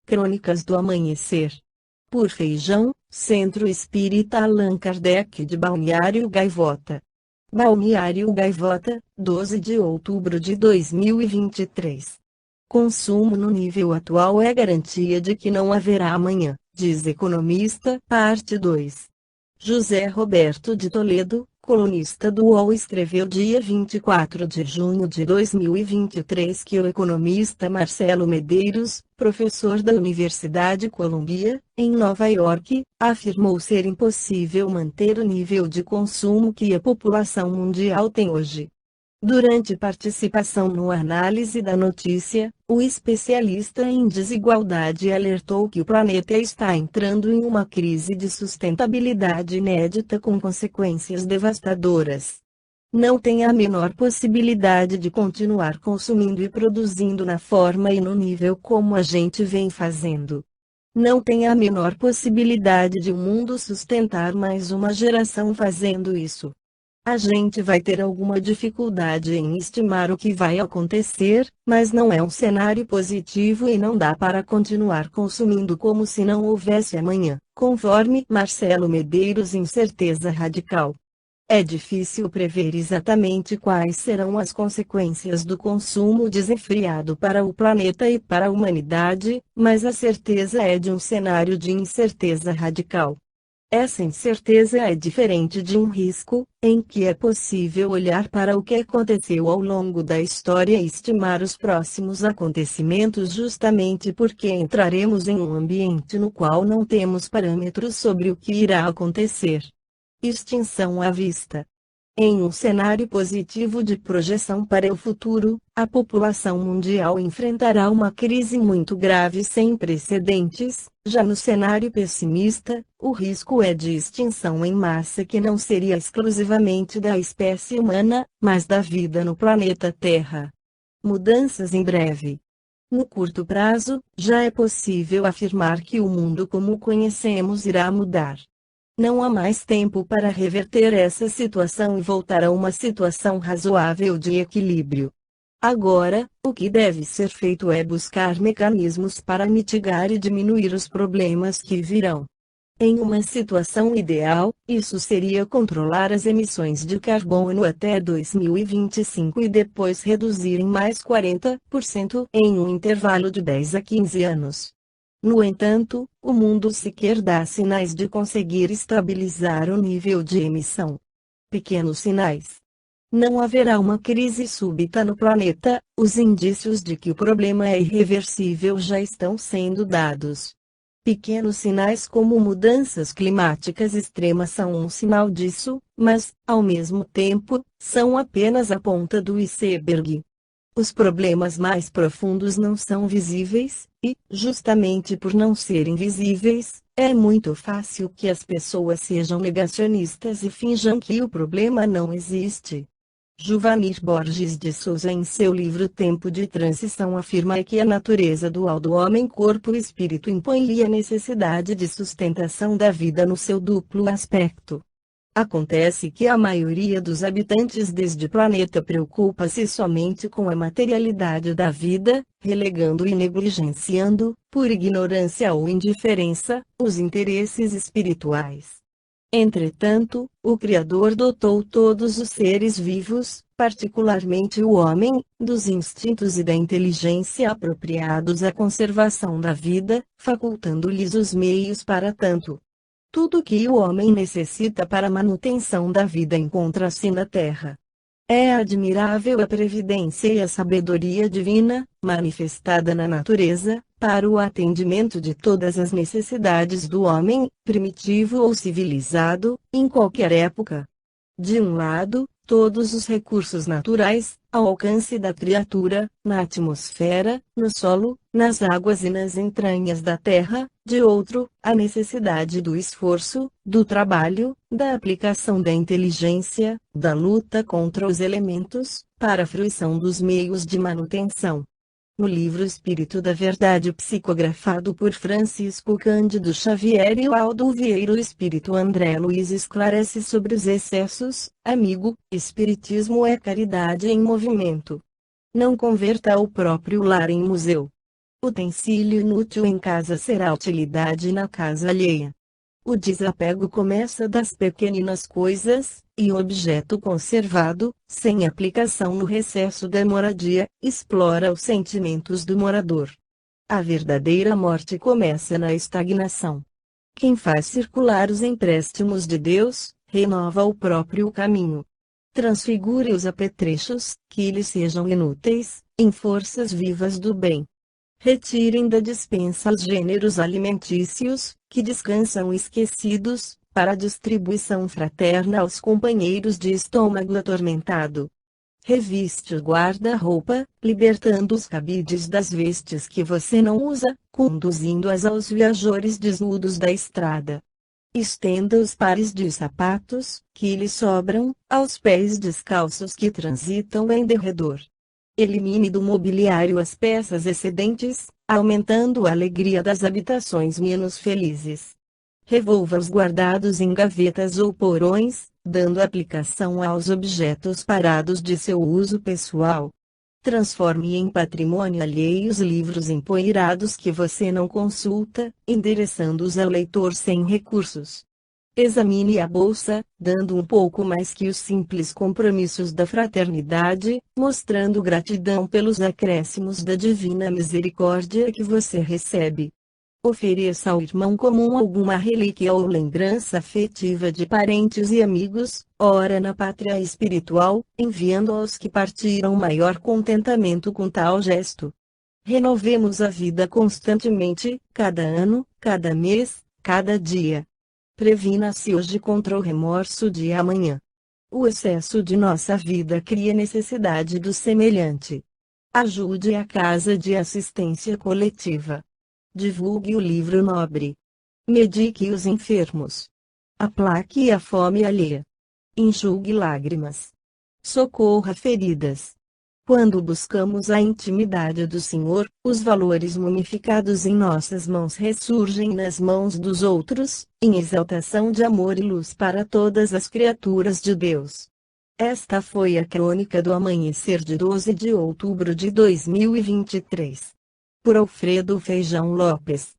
Crônicas do Amanhecer. Por Feijão, Centro Espírita Allan Kardec de Balneário Gaivota. Balneário Gaivota, 12 de outubro de 2023. Consumo no nível atual é garantia de que não haverá amanhã, diz economista. Parte 2. José Roberto de Toledo, colunista do UOL, escreveu dia 24 de junho de 2023 que o economista Marcelo Medeiros, professor da Universidade Columbia, em Nova York, afirmou ser impossível manter o nível de consumo que a população mundial tem hoje. Durante participação no Análise da Notícia, o especialista em desigualdade alertou que o planeta está entrando em uma crise de sustentabilidade inédita com consequências devastadoras. Não tem a menor possibilidade de continuar consumindo e produzindo na forma e no nível como a gente vem fazendo. Não tem a menor possibilidade de o mundo sustentar mais uma geração fazendo isso. A gente vai ter alguma dificuldade em estimar o que vai acontecer, mas não é um cenário positivo e não dá para continuar consumindo como se não houvesse amanhã, conforme Marcelo Medeiros. Incerteza radical. É difícil prever exatamente quais serão as consequências do consumo desenfreado para o planeta e para a humanidade, mas a certeza é de um cenário de incerteza radical. Essa incerteza é diferente de um risco, em que é possível olhar para o que aconteceu ao longo da história e estimar os próximos acontecimentos, justamente porque entraremos em um ambiente no qual não temos parâmetros sobre o que irá acontecer. Extinção à vista. Em um cenário positivo de projeção para o futuro, a população mundial enfrentará uma crise muito grave sem precedentes. Já no cenário pessimista, o risco é de extinção em massa que não seria exclusivamente da espécie humana, mas da vida no planeta Terra. Mudanças em breve. No curto prazo, já é possível afirmar que o mundo como o conhecemos irá mudar. Não há mais tempo para reverter essa situação e voltar a uma situação razoável de equilíbrio. Agora, o que deve ser feito é buscar mecanismos para mitigar e diminuir os problemas que virão. Em uma situação ideal, isso seria controlar as emissões de carbono até 2025 e depois reduzir em mais 40% em um intervalo de 10 a 15 anos. No entanto, o mundo sequer dá sinais de conseguir estabilizar o nível de emissão. Pequenos sinais. Não haverá uma crise súbita no planeta, os indícios de que o problema é irreversível já estão sendo dados. Pequenos sinais como mudanças climáticas extremas são um sinal disso, mas, ao mesmo tempo, são apenas a ponta do iceberg. Os problemas mais profundos não são visíveis, e, justamente por não serem visíveis, é muito fácil que as pessoas sejam negacionistas e finjam que o problema não existe. Juvanir Borges de Souza, em seu livro Tempo de Transição, afirma que a natureza dual do homem corpo-espírito impõe-lhe a necessidade de sustentação da vida no seu duplo aspecto. Acontece que a maioria dos habitantes deste planeta preocupa-se somente com a materialidade da vida, relegando e negligenciando, por ignorância ou indiferença, os interesses espirituais. Entretanto, o Criador dotou todos os seres vivos, particularmente o homem, dos instintos e da inteligência apropriados à conservação da vida, facultando-lhes os meios para tanto. Tudo que o homem necessita para a manutenção da vida encontra-se na Terra. É admirável a previdência e a sabedoria divina, manifestada na natureza, para o atendimento de todas as necessidades do homem, primitivo ou civilizado, em qualquer época. De um lado, todos os recursos naturais, ao alcance da criatura, na atmosfera, no solo, nas águas e nas entranhas da terra; de outro, a necessidade do esforço, do trabalho, da aplicação da inteligência, da luta contra os elementos, para a fruição dos meios de manutenção. No livro Espírito da Verdade, psicografado por Francisco Cândido Xavier e Aldo Vieira, o espírito André Luiz esclarece sobre os excessos. Amigo, espiritismo é caridade em movimento. Não converta o próprio lar em museu. Utensílio inútil em casa será utilidade na casa alheia. O desapego começa das pequeninas coisas, e o objeto conservado, sem aplicação no recesso da moradia, explora os sentimentos do morador. A verdadeira morte começa na estagnação. Quem faz circular os empréstimos de Deus, renova o próprio caminho. Transfigure os apetrechos, que lhe sejam inúteis, em forças vivas do bem. Retirem da despensa os gêneros alimentícios, que descansam esquecidos, para a distribuição fraterna aos companheiros de estômago atormentado. Reviste o guarda-roupa, libertando os cabides das vestes que você não usa, conduzindo-as aos viajores desnudos da estrada. Estenda os pares de sapatos, que lhe sobram, aos pés descalços que transitam em derredor. Elimine do mobiliário as peças excedentes, aumentando a alegria das habitações menos felizes. Revolva os guardados em gavetas ou porões, dando aplicação aos objetos parados de seu uso pessoal. Transforme em patrimônio alheio os livros empoeirados que você não consulta, endereçando-os ao leitor sem recursos. Examine a bolsa, dando um pouco mais que os simples compromissos da fraternidade, mostrando gratidão pelos acréscimos da divina misericórdia que você recebe. Ofereça ao irmão comum alguma relíquia ou lembrança afetiva de parentes e amigos, ora na pátria espiritual, enviando aos que partiram maior contentamento com tal gesto. Renovemos a vida constantemente, cada ano, cada mês, cada dia. Previna-se hoje contra o remorso de amanhã. O excesso de nossa vida cria necessidade do semelhante. Ajude a casa de assistência coletiva. Divulgue o livro nobre. Medique os enfermos. Aplaque a fome alheia. Enxugue lágrimas. Socorra feridas. Quando buscamos a intimidade do Senhor, os valores mumificados em nossas mãos ressurgem nas mãos dos outros, em exaltação de amor e luz para todas as criaturas de Deus. Esta foi a crônica do amanhecer de 12 de outubro de 2023. Por Alfredo Feijão Lopes.